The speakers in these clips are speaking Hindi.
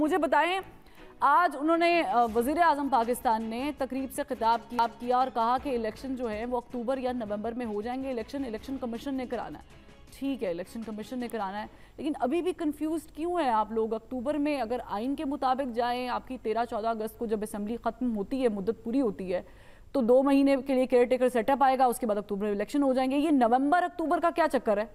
मुझे बताएं, आज उन्होंने वज़ीर आज़म पाकिस्तान ने तकरीब से खिताब किया और कहा कि इलेक्शन जो है वो अक्टूबर या नवंबर में हो जाएंगे। इलेक्शन कमीशन ने कराना है। ठीक है, इलेक्शन कमीशन ने कराना है, लेकिन अभी भी कंफ्यूज क्यों है आप लोग? अक्टूबर में अगर आइन के मुताबिक जाएं, आपकी 13-14 अगस्त को जब असेंबली ख़त्म होती है, मुद्दत पूरी होती है, तो 2 महीने के लिए केयर टेकर सेटअप आएगा, उसके बाद अक्टूबर में इलेक्शन हो जाएंगे। ये नवंबर अक्टूबर का क्या चक्कर है?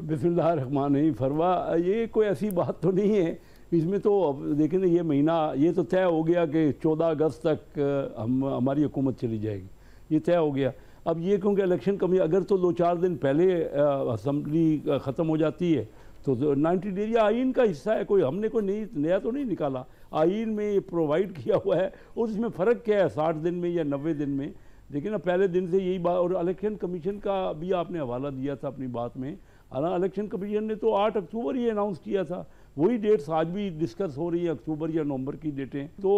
बिस्मिल्लाहिर्रहमानिर्रहीम। फरवा, ये कोई ऐसी बात तो नहीं है इसमें। तो अब देखें, ये महीना ये तो तय हो गया कि 14 अगस्त तक हमारी हुकूमत चली जाएगी, ये तय हो गया। अब ये क्योंकि इलेक्शन कमी, अगर तो 2-4 दिन पहले असम्बली ख़त्म हो जाती है तो 90 डेज, या आइन का हिस्सा है, कोई हमने कोई नया तो नहीं निकाला। आइन में ये प्रोवाइड किया हुआ है, और इसमें फ़र्क क्या है 60 दिन में या 90 दिन में? देखिए ना, पहले दिन से यही बात। और इलेक्शन कमीशन का भी आपने हवाला दिया था अपनी बात में। हालांकि इलेक्शन कमीशन ने तो 8 अक्टूबर ही अनाउंस किया था, वही डेट्स आज भी डिस्कस हो रही है, अक्टूबर या नवंबर की डेटें। तो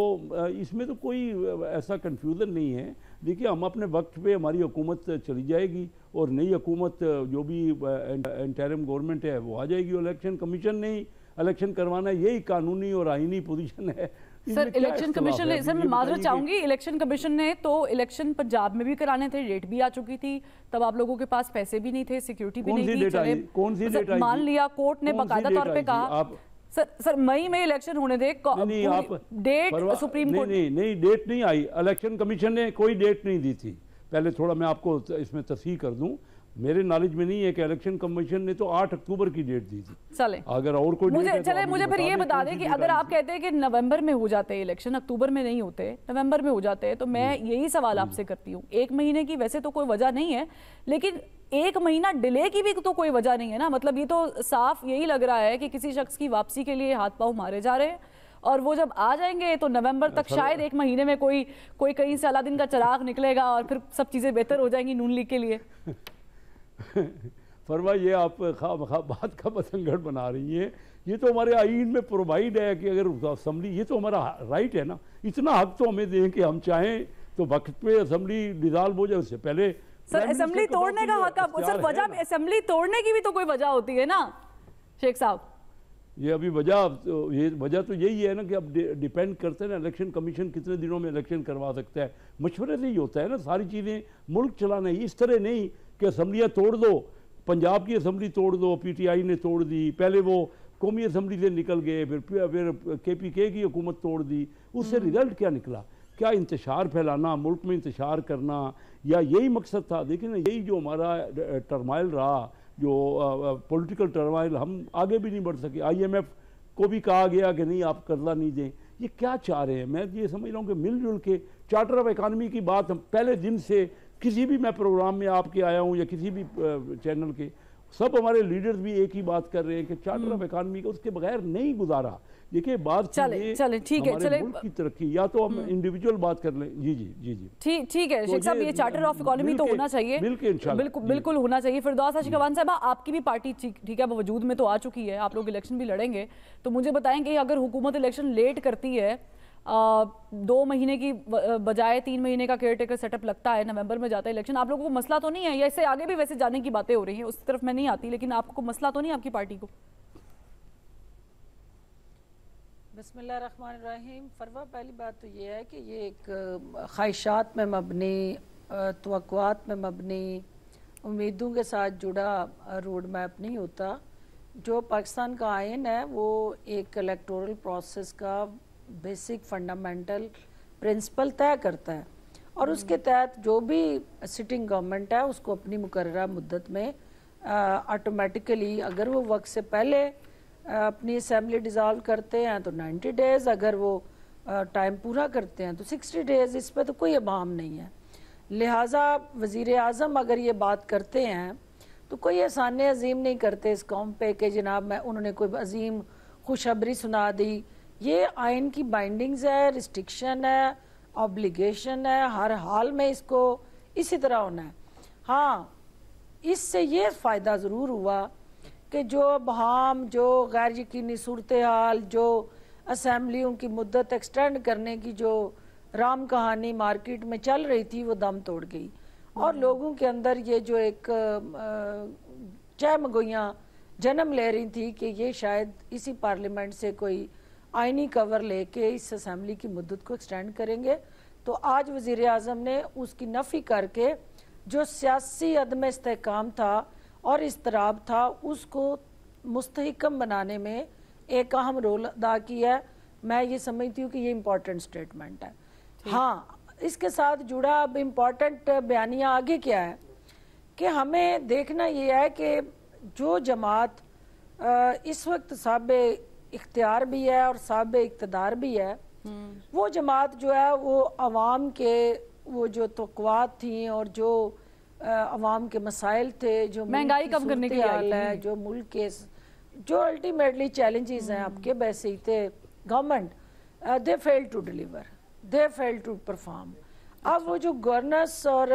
इसमें तो कोई ऐसा कन्फ्यूज़न नहीं है। देखिए, हम अपने वक्त पे हमारी हुकूमत चली जाएगी और नई हुकूमत जो भी इंटरिम गवर्नमेंट है वो आ जाएगी। इलेक्शन कमीशन ने ही इलेक्शन करवाना, यही कानूनी और आईनी पोजीशन है। सर, इलेक्शन कमीशन ने, सर मैं माजरत चाहूंगी, इलेक्शन कमीशन ने तो इलेक्शन पंजाब में भी कराने थे, डेट भी आ चुकी थी, तब आप लोगों के पास पैसे भी नहीं थे, सिक्योरिटी भी नहीं थी। कौन सी डेट आई? मान लिया कोर्ट ने बाकायदा तौर पे कहा सर मई में इलेक्शन होने दे, डेट सुप्रीम कोर्ट नहीं डेट नहीं आई। इलेक्शन कमीशन ने कोई डेट नहीं दी थी। पहले थोड़ा मैं आपको इसमें तस्हीह कर दूं, मेरे नॉलेज में नहीं है कि इलेक्शन कमीशन ने तो 8 अक्टूबर की डेट दी थी। चले, अगर और कोई मुझे फिर ये बता दें कि अगर आप कहते हैं कि नवंबर में हो जाते हैं इलेक्शन, अक्टूबर में नहीं होते, नवंबर में हो जाते हैं, तो मैं यही सवाल आपसे करती हूँ, 1 महीने की वैसे तो कोई वजह नहीं है, लेकिन 1 महीना डिले की भी तो कोई वजह नहीं है ना। मतलब ये तो साफ यही लग रहा है कि किसी शख्स की वापसी के लिए हाथ पांव मारे जा रहे हैं, और वो जब आ जाएंगे तो नवंबर तक शायद 1 महीने में कोई कहीं से अलादीन का चिराग निकलेगा और फिर सब चीज़ें बेहतर हो जाएंगी नून लीग के लिए। फरवा, ये आप बात का बसंगड़ बना रही हैं। ये तो हमारे आइन में प्रोवाइड है कि अगर असम्बली, ये तो हमारा राइट है ना, इतना हक तो हमें दें कि हम चाहें तो वक्त पे असम्बली डिसॉल्व हो जाए। उससे पहले सर असेंबली तोड़ने का हक, सर वजह असेंबली तोड़ने की भी तो कोई वजह होती है ना शेख साहब। ये अभी वजह तो यही है ना कि अब डिपेंड करते हैं ना, इलेक्शन कमीशन कितने दिनों में इलेक्शन करवा सकता है, मशवरे से ही होता है ना सारी चीज़ें। मुल्क चलाना है, इस तरह नहीं कि असम्बलियाँ तोड़ दो, पंजाब की असम्बली तोड़ दो, PTI ने तोड़ दी, पहले वो कौमी असम्बली से निकल गए, फिर KPK की हुकूमत तोड़ दी। उससे रिजल्ट क्या निकला? क्या इंतशार फैलाना, मुल्क में इंतशार करना, या यही मकसद था? देखिए ना, यही जो हमारा टर्माइल रहा, जो पॉलिटिकल टर्माइल, हम आगे भी नहीं बढ़ सके। IMF को भी कहा गया कि नहीं, आप कर्जा नहीं दें। ये क्या चाह रहे हैं? मैं ये समझ रहा हूँ कि मिलजुल के चार्टर ऑफ इकानमी की बात हम पहले दिन से, किसी भी मैं प्रोग्राम में आपके आया हूँ या किसी भी चैनल के, सब हमारे लीडर्स भी एक ही बात कर रहे हैं कि चार्टर ऑफ इकानमी का उसके बगैर नहीं गुजारा। देखिए बात चले ठीक है, चले मुल्क की तरक्की, या तो हम इंडिविजुअल बात कर लें। जी जी जी जी ठीक है शेख साहब, ये चार्टर ऑफ इकोनॉमी तो होना चाहिए, बिल्कुल होना चाहिए। फिरदौस आशिकवान साहब, आपकी भी पार्टी ठीक है वजूद में तो आ चुकी है, आप लोग इलेक्शन भी लड़ेंगे, तो मुझे बताएं कि अगर हुकूमत इलेक्शन लेट करती है, 2 महीने की बजाय 3 महीने का केयर टेकर सेटअप लगता है, नवंबर में जाता है इलेक्शन, आप लोगों को मसला तो नहीं है? या इससे आगे भी वैसे जाने की बातें हो रही हैं, उस तरफ मैं नहीं आती, लेकिन आपको मसला तो नहीं आपकी पार्टी को? बिस्मिल्लाहिर्रहमानिर्रहीम। फरवा, पहली बात तो ये है कि ये एक ख्वाहिशात में मबनी, तवक्कुआत में मबनी, उम्मीदों के साथ जुड़ा रोड मैप नहीं होता। जो पाकिस्तान का आइन है वो एक इलेक्टोरल प्रोसेस का बेसिक फंडामेंटल प्रिंसिपल तय करता है, और उसके तहत जो भी सिटिंग गवर्नमेंट है उसको अपनी मुकर्ररा मुद्दत में ऑटोमेटिकली, अगर वो वक्त से पहले अपनी असेंबली डिज़ोल्व करते हैं तो 90 डेज़, अगर वो टाइम पूरा करते हैं तो 60 डेज़। इस पर तो कोई अबाम नहीं है। लिहाजा वज़ीर आज़म अगर ये बात करते हैं तो कोई एहसान अजीम नहीं करते इस कौम पे कि जनाब मैं उन्होंने कोई अजीम खुशखबरी सुना दी। ये आइन की बाइंडिंग्स है, रिस्ट्रिक्शन है, ऑब्लिगेशन है, हर हाल में इसको इसी तरह होना है। हाँ, इससे ये फ़ायदा ज़रूर हुआ कि जो बहाम, जो गैर यकीनी सूरत हाल, जो असम्बलियों की मुद्दत एक्सटेंड करने की जो राम कहानी मार्केट में चल रही थी वो दम तोड़ गई, और लोगों के अंदर ये जो एक चहमगोइयाँ जन्म ले रही थी कि ये शायद इसी पार्लियामेंट से कोई आईनी कवर लेके इस असेंबली की मुद्दत को एक्सटेंड करेंगे। तो आज वज़ीर आज़म ने उसकी नफ़ी करके जो सियासी अदम इस्तेहकाम था और इस्तराब था उसको मुस्तहकम बनाने में एक अहम रोल अदा किया है। मैं ये समझती हूँ कि ये इम्पोर्टेंट स्टेटमेंट है। हाँ, इसके साथ जुड़ा अब इम्पोर्टेंट बयानिया आगे क्या है कि हमें देखना ये है कि जो जमात इस वक्त साहब इख्तियार भी है और साहब इक़्तिदार भी है, वो जमात जो है वो अवाम के वो जो तवक्कुआत थी और जो अवाम के मसाइल थे, जो महंगाई कम करने की हाल है, जो मुल्क के जो अल्टीमेटली चैलेंजेस हैं आपके वैसे थे, government they fail to deliver, they fail to perform. अब वो जो गवर्नेंस और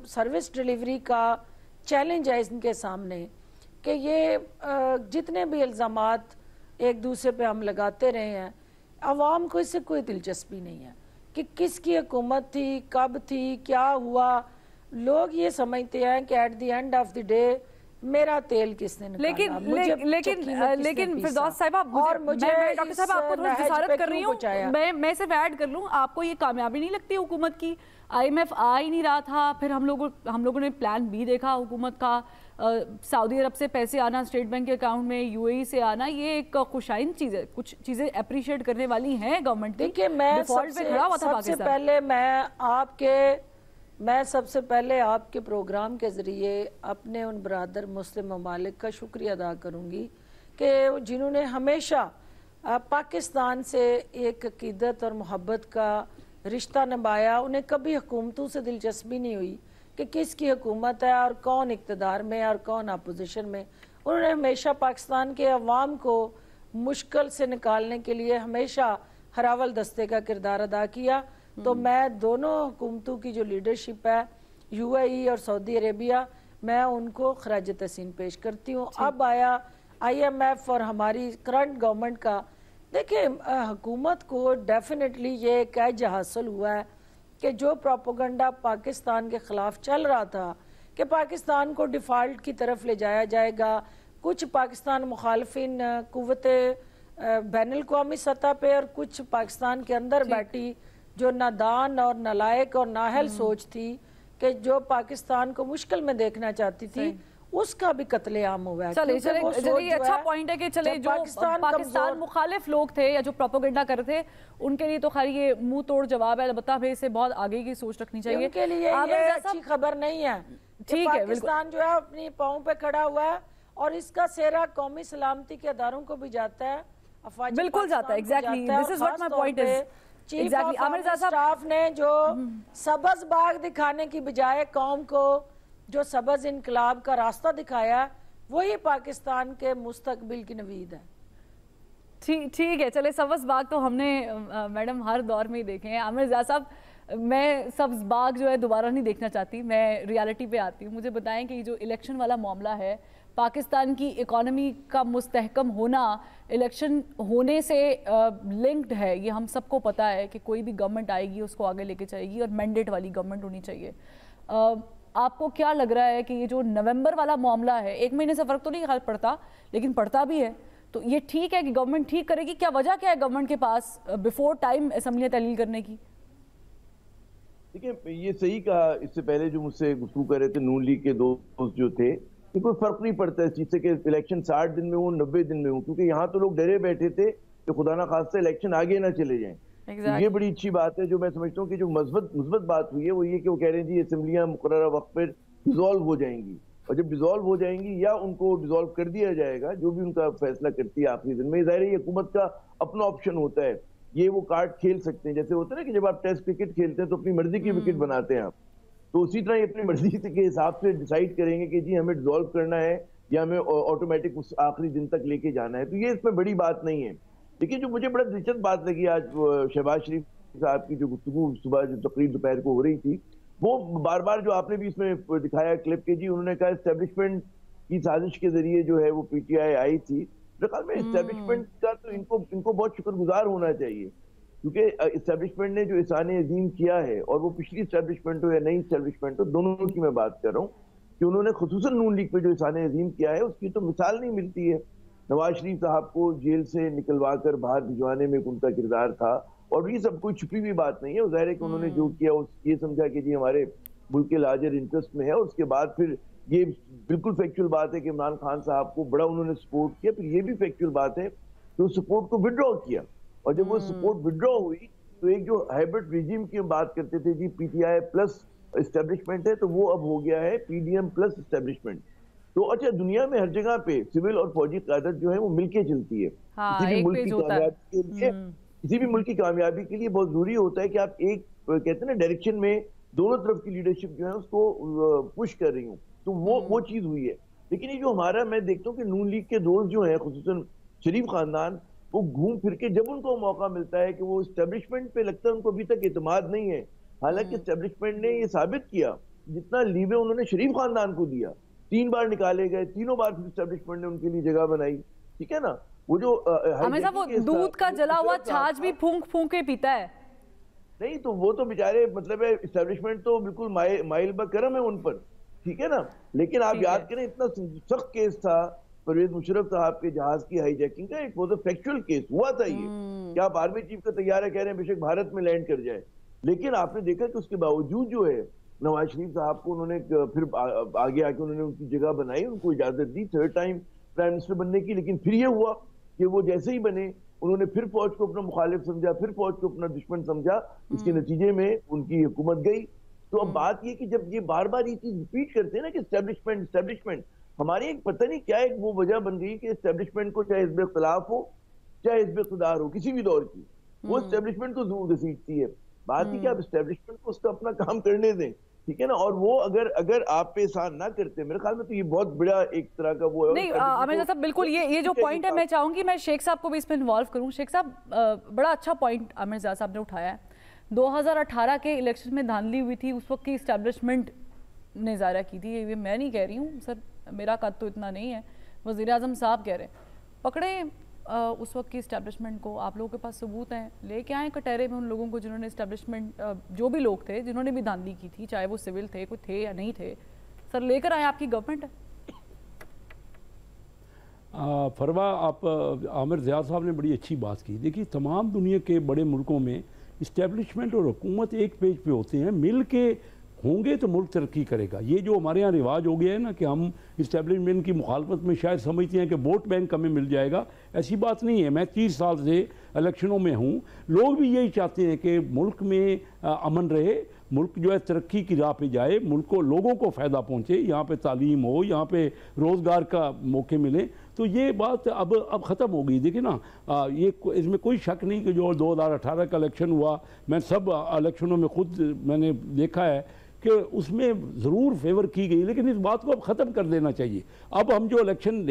सर्विस डिलीवरी का चैलेंज है इनके सामने कि ये जितने भी इल्ज़ामात एक दूसरे पे हम लगाते रहे हैं, अवाम को इससे कोई दिलचस्पी नहीं है कि किसकी हुकूमत थी, कब थी, क्या हुआ। लोग ये समझते हैं कि at the end of the day मेरा तेल किसने निकाला, लेकिन फिरदौस साहिबा, मैं डॉक्टर साहब आपको थोड़ी जिसारत कर रही हूँ, मैं सिर्फ ऐड कर लूँ, आपको ये कामयाबी नहीं लगती हुकूमत की? IMF आ ही नहीं रहा था, फिर हम लोगों ने प्लान बी देखा हुकूमत का, सऊदी अरब से पैसे आना स्टेट बैंक के अकाउंट में, UAE से आना, ये एक खुशाइन चीज है, कुछ चीजें अप्रिशिएट करने वाली हैं गवर्नमेंट की। देखिए, मैं सबसे पहले आपके प्रोग्राम के ज़रिए अपने उन बरादर मुस्लिम ममालिक का शुक्रिया अदा करूँगी कि जिन्होंने हमेशा पाकिस्तान से एक अकीदत और मोहब्बत का रिश्ता निभाया। उन्हें कभी हुकूमतों से दिलचस्पी नहीं हुई कि किसकी हुकूमत है और कौन इक़्तिदार में और कौन अपोजिशन में। उन्होंने हमेशा पाकिस्तान के अवाम को मुश्किल से निकालने के लिए हमेशा हरावल दस्ते का किरदार अदा किया। तो मैं दोनों हुकूमतों की जो लीडरशिप है, UAE और सऊदी अरेबिया, मैं उनको खराज तहसीन पेश करती हूँ। अब आया IMF और हमारी करंट गवर्नमेंट का। देखिए, हुकूमत को डेफिनेटली ये एक एज हासिल हुआ है कि जो प्रोपोगंडा पाकिस्तान के ख़िलाफ़ चल रहा था कि पाकिस्तान को डिफ़ॉल्ट की तरफ ले जाया जाएगा, कुछ पाकिस्तान मुखालफिन कुव्वतें बैनुल-अक़वामी सतह पे और कुछ पाकिस्तान के अंदर बैठी जो नादान और नालायक और नाहल सोच थी कि जो पाकिस्तान को मुश्किल में देखना चाहती थी, उसका भी कत्लेआम हुआ है। चलिए अच्छा पॉइंट है कि चले जो पाकिस्तान मुखालिफ लोग थे या जो प्रोपोगेंडा कर रहे थे, उनके लिए तो खैर ये मुंह तोड़ जवाब है, अलबत्ता हमें इससे बहुत आगे की सोच रखनी चाहिए। उनके लिए ये अच्छी खबर नहीं है। ठीक है, पाकिस्तान जो है अपनी पाँव पे खड़ा हुआ है और इसका सेहरा कौमी सलामती के अदारों को भी जाता है, बिल्कुल जाता है। Exactly, this is what my point is. Chief of staff ने जो सबज बाग दिखाने की बजाय कौम को जो सबज इनकलाब का रास्ता दिखाया, वही पाकिस्तान के मुस्तकबिल की नवीद है। ठीक है, चले सब्ज़ बाग तो हमने मैडम हर दौर में ही देखे हैं। आमिर रज़ा साहब, मैं सब्ज़ बाग जो है दोबारा नहीं देखना चाहती, मैं रियलिटी पे आती हूँ। मुझे बताएं कि जो इलेक्शन वाला मामला है, पाकिस्तान की इकोनॉमी का मुस्तहकम होना इलेक्शन होने से लिंक्ड है। ये हम सबको पता है कि कोई भी गवर्नमेंट आएगी उसको आगे लेके जाएगी और मैंडेट वाली गवर्नमेंट होनी चाहिए। आपको क्या लग रहा है कि ये जो नवंबर वाला मामला है, एक महीने से फ़र्क तो नहीं पड़ता लेकिन पड़ता भी है, तो ये ठीक है कि गवर्नमेंट ठीक करेगी? क्या वजह क्या है गवर्नमेंट के पास बिफोर टाइम असेंबलियां तहलील करने की? देखिए, ये सही कहा। इससे पहले जो मुझसे गुफ्तगू कर रहे थे नून लीग के दोस्त जो थे, कोई फर्क नहीं पड़ता इस चीज से कि इलेक्शन 60 दिन में हो 90 दिन में हो, क्योंकि यहाँ तो लोग डरे बैठे थे कि खुदा ना खास्ता इलेक्शन आगे ना चले जाएं। तो ये बड़ी अच्छी बात है। जो मैं समझता हूँ कि जो मुस्बत बात हुई है वो ये कि वो कह रहे हैं जी असेंबलियां मुकर्ररा वक्त पर डिजोल्व हो जाएंगी, और जब डिजोल्व हो जाएंगी या उनको डिजोल्व कर दिया जाएगा, जो भी उनका फैसला करती है आखिरी दिन में, जाहिर है हुकूमत का अपना ऑप्शन होता है, ये वो कार्ड खेल सकते हैं। जैसे होता है ना कि जब आप टेस्ट क्रिकेट खेलते हैं तो अपनी मर्जी की विकेट बनाते हैं आप, तो उसी तरह ये अपनी मर्जी के हिसाब से डिसाइड करेंगे कि जी हमें डिजोल्व करना है या हमें ऑटोमेटिक उस आखिरी दिन तक लेके जाना है। तो ये इसमें बड़ी बात नहीं है। लेकिन जो मुझे बड़ा दिलचस्प बात लगी आज शहबाज शरीफ साहब की जो गुफ्तगू सुबह जो तकरीर दोपहर को हो रही थी, वो बार बार जो आपने भी इसमें दिखाया क्लिप के, जी उन्होंने कहा एस्टेब्लिशमेंट की साजिश के जरिए जो है वो PTI आई थी। ख्याल में एस्टेब्लिशमेंट का तो इनको बहुत शुक्रगुजार होना चाहिए, क्योंकि एस्टेब्लिशमेंट ने जो एहसान अजीम किया है, और वो पिछली एस्टेब्लिशमेंट हो या नई एस्टेब्लिशमेंट हो, दोनों की मैं बात कर रहा हूँ, कि उन्होंने खुसूसन नून लीग पे जो इहसान अजीम किया है उसकी तो मिसाल नहीं मिलती है। नवाज शरीफ साहब को जेल से निकलवा कर बाहर भिजवाने में उनका किरदार था, और ये सब कोई छुपी हुई बात नहीं है। ज़ाहिर है कि उन्होंने जो किया ये समझा कि जी हमारे मुल्क के लार्जर इंटरेस्ट में है, और उसके बाद फिर ये बिल्कुल फैक्चुअल बात है कि इमरान खान साहब को बड़ा उन्होंने सपोर्ट किया। फिर ये भी फैक्चुअल बात है कि उस सपोर्ट को विड्रॉ किया, और जब वो सपोर्ट विड्रॉ हुई तो एक जो हाइब्रिड रिजीम की हम बात करते थे जी, पीटीआई प्लस एस्टेब्लिशमेंट है, तो वो अब हो गया है पीडीएम प्लस एस्टेब्लिशमेंट। तो अच्छा, दुनिया में हर जगह पे सिविल और फौजी क़यादत जो है वो मिलके चलती है। हाँ, किसी भी एक मुल्क पेज की होता है। कामयाबी के लिए, किसी भी मुल्क की कामयाबी के लिए बहुत जरूरी होता है कि आप एक कहते हैं ना डायरेक्शन में दोनों तरफ की लीडरशिप जो है उसको पुश कर रही हूँ, तो वो चीज हुई है। लेकिन ये जो हमारा, मैं देखता हूँ कि नून लीग के दोस्त जो है, खुसूसन शरीफ खानदान, वो घूम फिर के जब उनको मौका मिलता है कि वो एस्टेब्लिशमेंट पे, लगता है उनको अभी तक एतमाद नहीं है। हालांकि एस्टेब्लिशमेंट ने ये साबित किया, जितना लीवे उन्होंने शरीफ खानदान को दिया, 3 बार निकाले गए, तीनों बार फिर एस्टेब्लिशमेंट ने उनके लिए जगह बनाई। ठीक है ना, वो जो हमेशा वो दूध का जला हुआ छाछ भी फूंक फूंक के पीता है। नहीं तो वो तो बेचारे, मतलब है एस्टेब्लिशमेंट तो बिल्कुल माइल बकरम है उन पर, ठीक है ना। लेकिन आप याद करें, इतना सख्त केस था परवेज मुशर्रफ साहब के जहाज की हाईजैकिंग का, एक वो फैक्चुअल केस हुआ था ये। क्या आप आर्मी चीफ का तैयारा कह रहे हैं बेशक भारत में लैंड कर जाए, लेकिन आपने देखा कि उसके बावजूद जो है नवाज शरीफ साहब को उन्होंने फिर आगे आके उन्होंने उनकी जगह बनाई, उनको इजाजत दी 3rd टाइम प्राइम मिनिस्टर बनने की। लेकिन फिर ये हुआ कि वो जैसे ही बने, उन्होंने फिर फौज को अपना मुखालिफ समझा, फिर फौज को अपना दुश्मन समझा। इसके नतीजे में उनकी हुकूमत गई। तो अब बात ये कि जब ये बार बार ये चीज रिपीट करते हैं ना कि एस्टेब्लिशमेंट, हमारी एक पता नहीं क्या एक वो वजह बन गई कि एस्टेब्लिशमेंट को, चाहे हिज़्ब इख्तिलाफ हो चाहे हिज़्ब इक़्तिदार हो, किसी भी दौर की, वो एस्टेब्लिशमेंट को जरूर घसीटती है। बात ही कि आप एस्टेब्लिशमेंट को उसका अपना काम करने दें, ठीक है ना। और वो अगर आप पे एहसान ना करते, मेरे ख्याल में तो ये बहुत बड़ा एक तरह का वो है। नहीं आमिर साहब, बिल्कुल ये जो पॉइंट है, मैं चाहूंगी मैं शेख साहब को भी इसमें इन्वॉल्व करूं। शेख साहब, बड़ा अच्छा पॉइंट आमिर साहब ने उठाया है। 2018 के इलेक्शन में धांधली हुई थी, उस वक्त की इस्टेब्लिशमेंट ने ज़ाहिर की थी। ये मैं नहीं कह रही हूँ सर, मेरा कद तो इतना नहीं है, वज़ीर आज़म साहब कह रहे हैं। पकड़े उस वक्त की इस्टेब्लिशमेंट को, आप लोगों के पास सबूत हैं, लेके आए कटहरे में उन लोगों को जिन्होंने इस्टेब्लिशमेंट, जो भी लोग थे जिन्होंने भी धांधली की थी, चाहे वो सिविल थे, कोई थे या नहीं थे, सर लेकर आए, आपकी गवर्नमेंट है। फरवा, आप आमिर ज़िया साहब ने बड़ी अच्छी बात की। देखिए, तमाम दुनिया के बड़े मुल्कों में इस्टेब्लिशमेंट और हुकूमत एक पेज पे होते हैं, मिल के होंगे तो मुल्क तरक्की करेगा। ये जो हमारे यहाँ रिवाज हो गया है ना कि हम इस्टेब्लिशमेंट की मुखालफत में शायद समझते हैं कि वोट बैंक हमें मिल जाएगा, ऐसी बात नहीं है। मैं 30 साल से इलेक्शनों में हूँ, लोग भी यही चाहते हैं कि मुल्क में अमन रहे, मुल्क जो है तरक्की की राह पे जाए, मुल्क को, लोगों को फ़ायदा पहुँचे, यहाँ पे तालीम हो, यहाँ पे रोज़गार का मौके मिले। तो ये बात अब ख़त्म हो गई। देखिए ना, ये इसमें कोई शक नहीं कि जो 2018 का इलेक्शन हुआ, मैं सब इलेक्शनों में खुद मैंने देखा है कि उसमें ज़रूर फेवर की गई, लेकिन इस बात को अब ख़त्म कर देना चाहिए। अब हम जो इलेक्शन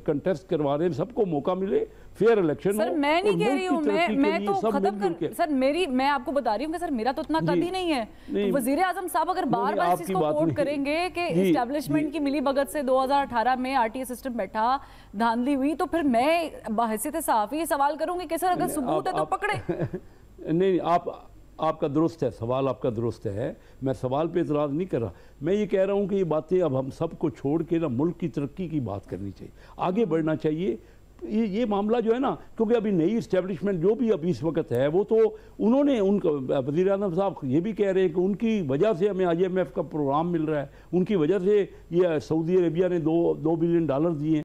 कंटेस्ट करवा रहे हैं, सबको मौका मिले, फेयर इलेक्शन। सर मैं नहीं कह रही हूँ, मैं तो खत्म कर, सर मैं आपको बता रही हूँ कि सर मेरा तो इतना कद ही नहीं है। तो वजीर आजम साहब अगर बार बार इस चीज को कोट करेंगे कि इस्टेब्लिशमेंट की मिली भगत से 2018 में आरटीए सिस्टम बैठा, धांधली हुई, तो फिर मैं बाहैसियत सहाफ़ी ये सवाल करूंगी कि सर अगर सबूत है तो पकड़े। नहीं, आपका दुरुस्त है, सवाल आपका दुरुस्त है, मैं सवाल पे इतराज़ नहीं कर रहा। मैं ये कह रहा हूँ कि ये बातें अब हम सबको छोड़ के ना मुल्क की तरक्की की बात करनी चाहिए, आगे बढ़ना चाहिए। ये मामला जो है ना, क्योंकि अभी नई इस्टेब्लिशमेंट जो भी अभी इस वक्त है, वो तो उन्होंने, उनका वज़ीर आज़म साहब ये भी कह रहे हैं कि उनकी वजह से हमें IMF का प्रोग्राम मिल रहा है, उनकी वजह से ये सऊदी अरेबिया ने $2 बिलियन दिए हैं।